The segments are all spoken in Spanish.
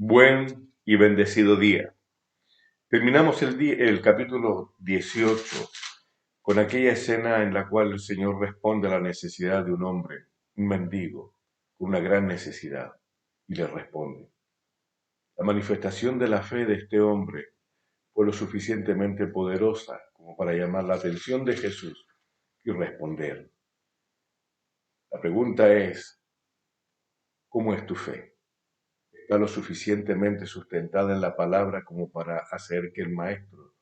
Buen y bendecido día. Terminamos el capítulo 18 con aquella escena en la cual el Señor responde a la necesidad de un hombre, un mendigo, con una gran necesidad, y le responde. La manifestación de la fe de este hombre fue lo suficientemente poderosa como para llamar la atención de Jesús y responder. La pregunta es, ¿cómo es tu fe? ¿Está lo suficientemente sustentada en la palabra como para hacer que el maestro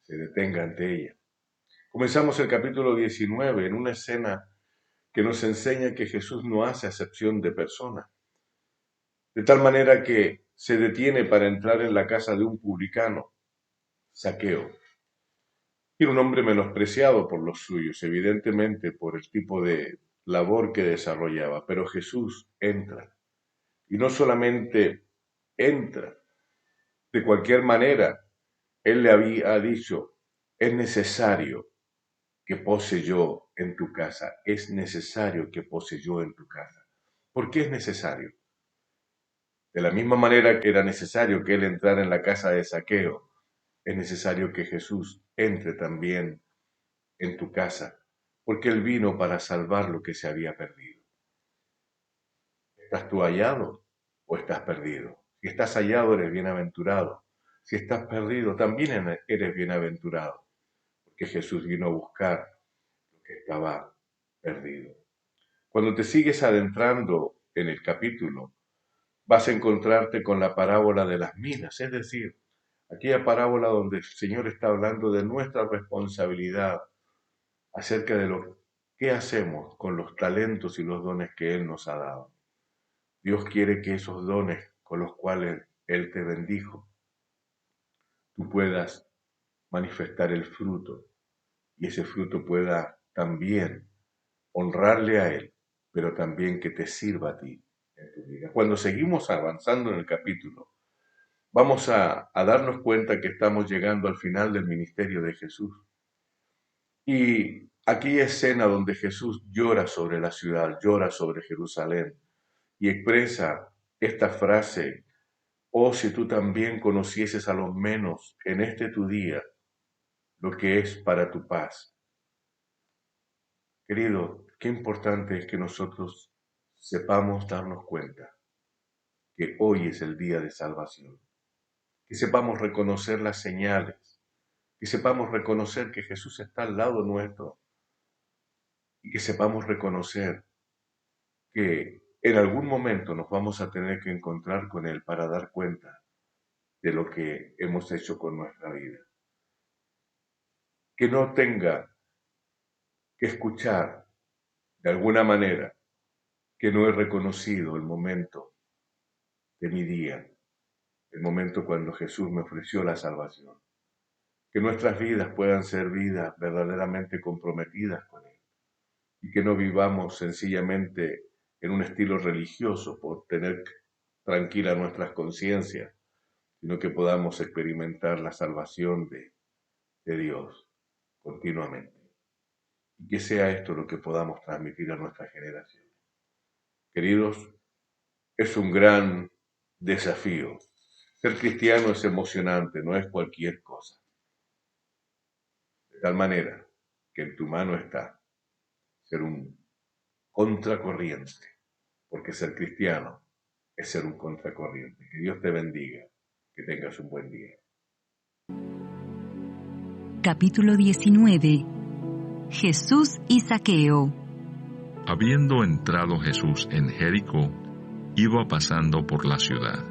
se detenga ante ella? Comenzamos el capítulo 19 en una escena que nos enseña que Jesús no hace acepción de personas, de tal manera que se detiene para entrar en la casa de un publicano, Zaqueo. Era un hombre menospreciado por los suyos, evidentemente por el tipo de labor que desarrollaba, pero Jesús entra. Y no solamente entra, de cualquier manera, él le había dicho, es necesario que pose yo en tu casa, es necesario que pose yo en tu casa. ¿Por qué es necesario? De la misma manera que era necesario que él entrara en la casa de Zaqueo, es necesario que Jesús entre también en tu casa, porque él vino para salvar lo que se había perdido. ¿Estás tú hallado o estás perdido? Si estás hallado, eres bienaventurado. Si estás perdido, también eres bienaventurado, porque Jesús vino a buscar lo que estaba perdido. Cuando te sigues adentrando en el capítulo, vas a encontrarte con la parábola de las minas, es decir, aquella parábola donde el Señor está hablando de nuestra responsabilidad acerca de lo que hacemos con los talentos y los dones que Él nos ha dado. Dios quiere que esos dones con los cuales Él te bendijo, tú puedas manifestar el fruto y ese fruto pueda también honrarle a Él, pero también que te sirva a ti en tu vida. Cuando seguimos avanzando en el capítulo, vamos a darnos cuenta que estamos llegando al final del ministerio de Jesús. Y aquella escena donde Jesús llora sobre la ciudad, llora sobre Jerusalén y expresa esta frase, oh, si tú también conocieses a lo menos en este tu día lo que es para tu paz. Querido, qué importante es que nosotros sepamos darnos cuenta que hoy es el día de salvación, que sepamos reconocer las señales, que sepamos reconocer que Jesús está al lado nuestro y que sepamos reconocer que en algún momento nos vamos a tener que encontrar con Él para dar cuenta de lo que hemos hecho con nuestra vida. Que no tenga que escuchar de alguna manera que no he reconocido el momento de mi día, el momento cuando Jesús me ofreció la salvación. Que nuestras vidas puedan ser vidas verdaderamente comprometidas con Él y que no vivamos sencillamente en un estilo religioso por tener tranquila nuestras conciencias, sino que podamos experimentar la salvación de Dios continuamente. Y que sea esto lo que podamos transmitir a nuestra generación. Queridos, es un gran desafío. Ser cristiano es emocionante, no es cualquier cosa. De tal manera que en tu mano está ser un contracorriente, porque ser cristiano es ser un contracorriente. Que Dios te bendiga, que tengas un buen día. Capítulo 19. Jesús y Zaqueo. Habiendo entrado Jesús en Jericó, iba pasando por la ciudad.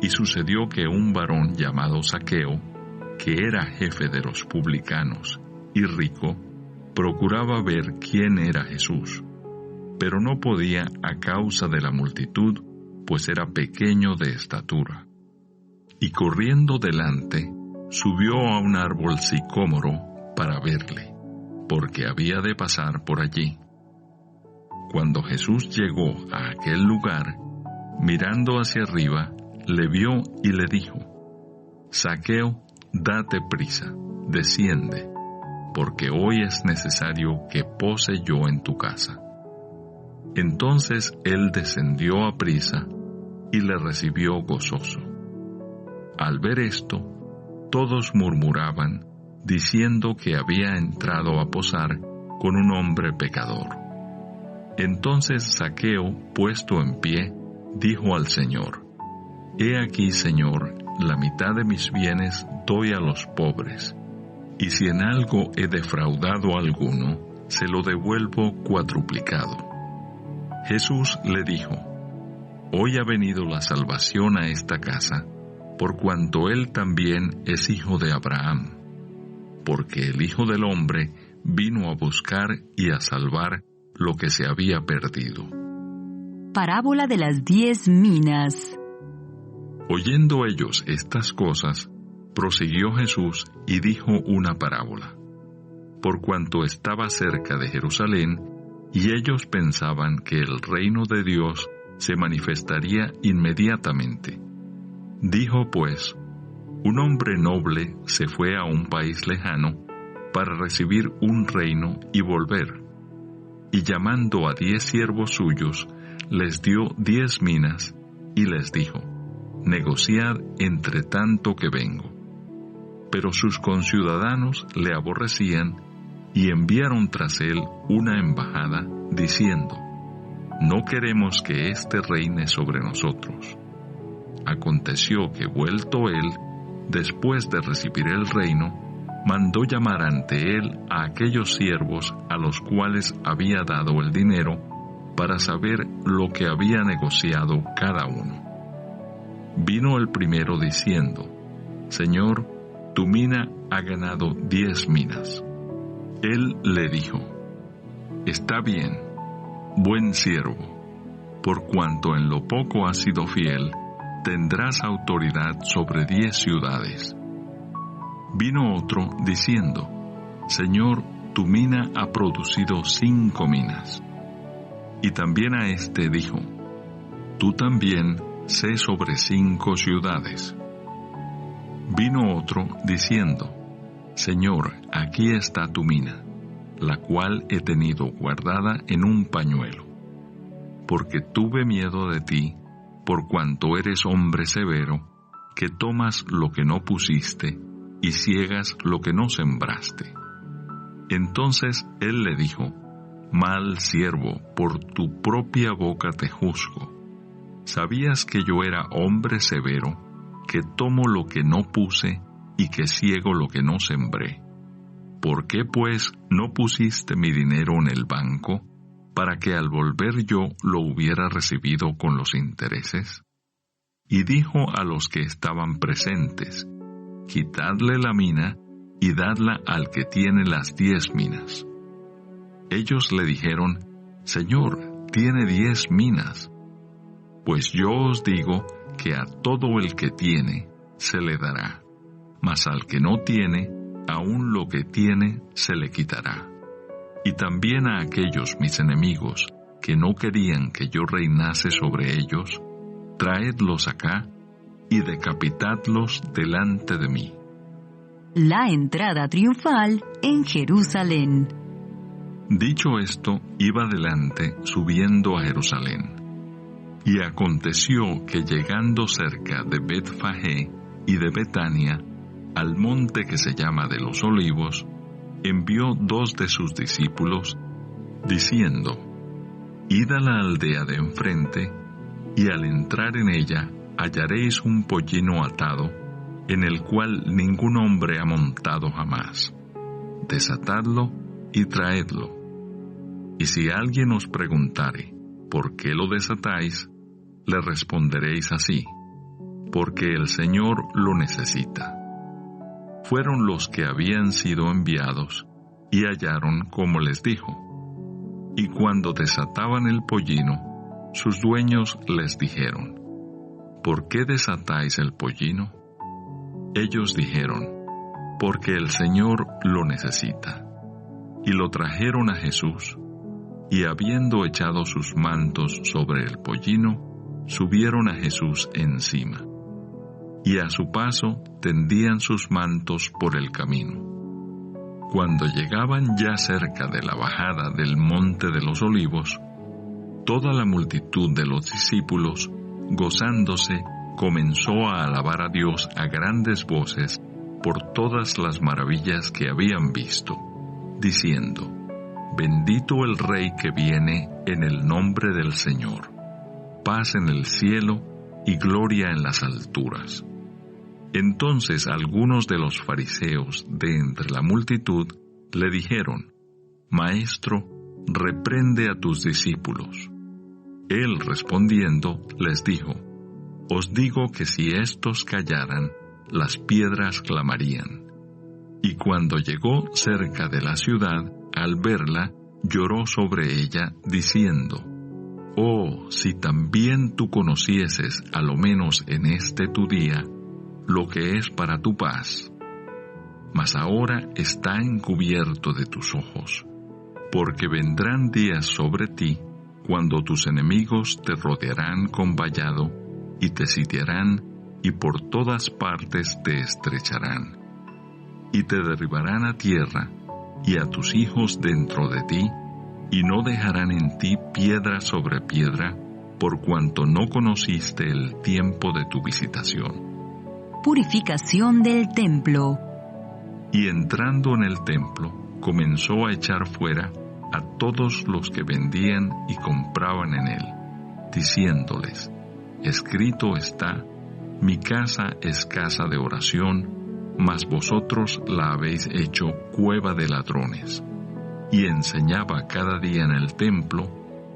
Y sucedió que un varón llamado Zaqueo, que era jefe de los publicanos y rico, procuraba ver quién era Jesús, pero no podía a causa de la multitud, pues era pequeño de estatura. Y corriendo delante, subió a un árbol sicómoro para verle, porque había de pasar por allí. Cuando Jesús llegó a aquel lugar, mirando hacia arriba, le vio y le dijo: Zaqueo, date prisa, desciende, porque hoy es necesario que pose yo en tu casa. Entonces él descendió aprisa, y le recibió gozoso. Al ver esto, todos murmuraban, diciendo que había entrado a posar con un hombre pecador. Entonces Zaqueo, puesto en pie, dijo al Señor: He aquí, Señor, la mitad de mis bienes doy a los pobres, y si en algo he defraudado a alguno, se lo devuelvo cuadruplicado. Jesús le dijo: Hoy ha venido la salvación a esta casa, por cuanto él también es hijo de Abraham, porque el Hijo del Hombre vino a buscar y a salvar lo que se había perdido. Parábola de las 10 minas. Oyendo ellos estas cosas, prosiguió Jesús y dijo una parábola, por cuanto estaba cerca de Jerusalén, y ellos pensaban que el reino de Dios se manifestaría inmediatamente. Dijo pues: Un hombre noble se fue a un país lejano para recibir un reino y volver. Y llamando a 10 siervos suyos, les dio 10 minas y les dijo: Negociad entre tanto que vengo. Pero sus conciudadanos le aborrecían y enviaron tras él una embajada, diciendo: No queremos que éste reine sobre nosotros. Aconteció que, vuelto él, después de recibir el reino, mandó llamar ante él a aquellos siervos a los cuales había dado el dinero, para saber lo que había negociado cada uno. Vino el primero diciendo: Señor, tu mina ha ganado 10 minas. Él le dijo: Está bien, buen siervo, por cuanto en lo poco has sido fiel, tendrás autoridad sobre 10 ciudades. Vino otro diciendo: Señor, tu mina ha producido 5 minas. Y también a este dijo: Tú también sé sobre 5 ciudades. Vino otro diciendo: Señor, aquí está tu mina, la cual he tenido guardada en un pañuelo, porque tuve miedo de ti, por cuanto eres hombre severo, que tomas lo que no pusiste y ciegas lo que no sembraste. Entonces él le dijo: Mal siervo, por tu propia boca te juzgo. ¿Sabías que yo era hombre severo, que tomo lo que no puse y que ciego lo que no sembré? ¿Por qué, pues, no pusiste mi dinero en el banco, para que al volver yo lo hubiera recibido con los intereses? Y dijo a los que estaban presentes: Quitadle la mina y dadla al que tiene las 10 minas. Ellos le dijeron: Señor, tiene 10 minas. Pues yo os digo que a todo el que tiene se le dará, mas al que no tiene, aun lo que tiene se le quitará. Y también a aquellos mis enemigos que no querían que yo reinase sobre ellos, traedlos acá y decapitadlos delante de mí. La entrada triunfal en Jerusalén. Dicho esto, iba delante, subiendo a Jerusalén. Y aconteció que llegando cerca de Betfagé y de Betania, al monte que se llama de los Olivos, envió 2 de sus discípulos, diciendo: Id a la aldea de enfrente, y al entrar en ella hallaréis un pollino atado, en el cual ningún hombre ha montado jamás. Desatadlo y traedlo. Y si alguien os preguntare: ¿por qué lo desatáis?, le responderéis así: porque el Señor lo necesita. Fueron los que habían sido enviados, y hallaron como les dijo. Y cuando desataban el pollino, sus dueños les dijeron: ¿por qué desatáis el pollino? Ellos dijeron: porque el Señor lo necesita. Y lo trajeron a Jesús, y habiendo echado sus mantos sobre el pollino, subieron a Jesús encima. Y a su paso tendían sus mantos por el camino. Cuando llegaban ya cerca de la bajada del monte de los Olivos, toda la multitud de los discípulos gozándose, comenzó a alabar a Dios a grandes voces por todas las maravillas que habían visto, diciendo: Bendito el Rey que viene en el nombre del Señor. Paz en el cielo y gloria en las alturas. Entonces algunos de los fariseos de entre la multitud le dijeron: Maestro, reprende a tus discípulos. Él respondiendo les dijo: Os digo que si éstos callaran, las piedras clamarían. Y cuando llegó cerca de la ciudad, al verla, lloró sobre ella, diciendo: Oh, si también tú conocieses, a lo menos en este tu día, lo que es para tu paz. Mas ahora está encubierto de tus ojos, porque vendrán días sobre ti, cuando tus enemigos te rodearán con vallado, y te sitiarán, y por todas partes te estrecharán, y te derribarán a tierra, y a tus hijos dentro de ti, y no dejarán en ti piedra sobre piedra, por cuanto no conociste el tiempo de tu visitación. Purificación del templo. Y entrando en el templo, comenzó a echar fuera a todos los que vendían y compraban en él, diciéndoles: Escrito está: Mi casa es casa de oración, mas vosotros la habéis hecho cueva de ladrones. Y enseñaba cada día en el templo,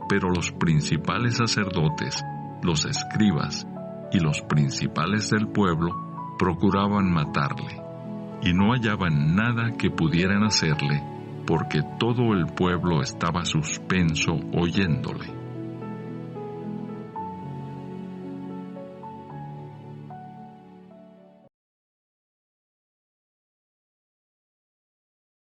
pero los principales sacerdotes, los escribas y los principales del pueblo procuraban matarle, y no hallaban nada que pudieran hacerle, porque todo el pueblo estaba suspenso oyéndole.